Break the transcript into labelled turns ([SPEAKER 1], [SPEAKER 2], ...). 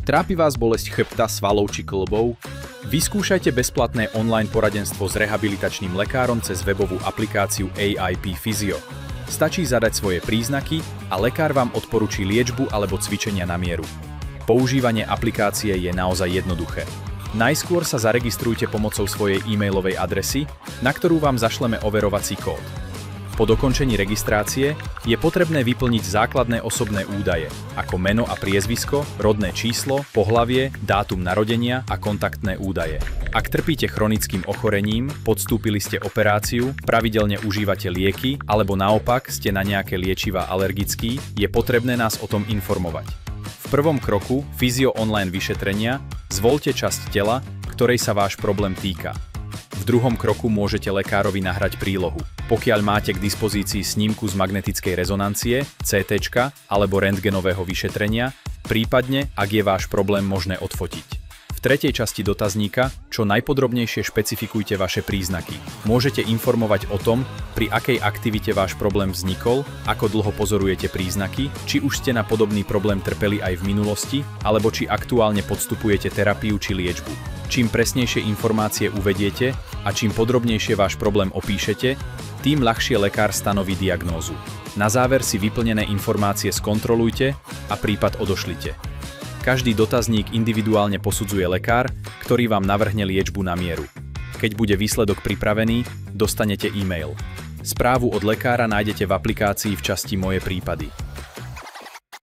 [SPEAKER 1] Trápi vás bolesť chrbta, svalov či kĺbov? Vyskúšajte bezplatné online poradenstvo s rehabilitačným lekárom cez webovú aplikáciu AIP Physio. Stačí zadať svoje príznaky a lekár vám odporúči liečbu alebo cvičenia na mieru. Používanie aplikácie je naozaj jednoduché. Najskôr sa zaregistrujte pomocou svojej e-mailovej adresy, na ktorú vám zašleme overovací kód. Po dokončení registrácie je potrebné vyplniť základné osobné údaje, ako meno a priezvisko, rodné číslo, pohlavie, dátum narodenia a kontaktné údaje. Ak trpíte chronickým ochorením, podstúpili ste operáciu, pravidelne užívate lieky, alebo naopak ste na nejaké liečivá alergickí, je potrebné nás o tom informovať. V prvom kroku Physio online vyšetrenia zvoľte časť tela, ktorej sa váš problém týka. V druhom kroku môžete lekárovi nahrať prílohu. Pokiaľ máte k dispozícii snímku z magnetickej rezonancie, CT alebo rentgenového vyšetrenia, prípadne, ak je váš problém možné odfotiť. V tretej časti dotazníka čo najpodrobnejšie špecifikujte vaše príznaky. Môžete informovať o tom, pri akej aktivite váš problém vznikol, ako dlho pozorujete príznaky, či už ste na podobný problém trpeli aj v minulosti, alebo či aktuálne podstupujete terapiu či liečbu. Čím presnejšie informácie uvediete a čím podrobnejšie váš problém opíšete, tým ľahšie lekár stanoví diagnózu. Na záver si vyplnené informácie skontrolujte a prípad odošlite. Každý dotazník individuálne posudzuje lekár, ktorý vám navrhne liečbu na mieru. Keď bude výsledok pripravený, dostanete e-mail. Správu od lekára nájdete v aplikácii v časti Moje prípady.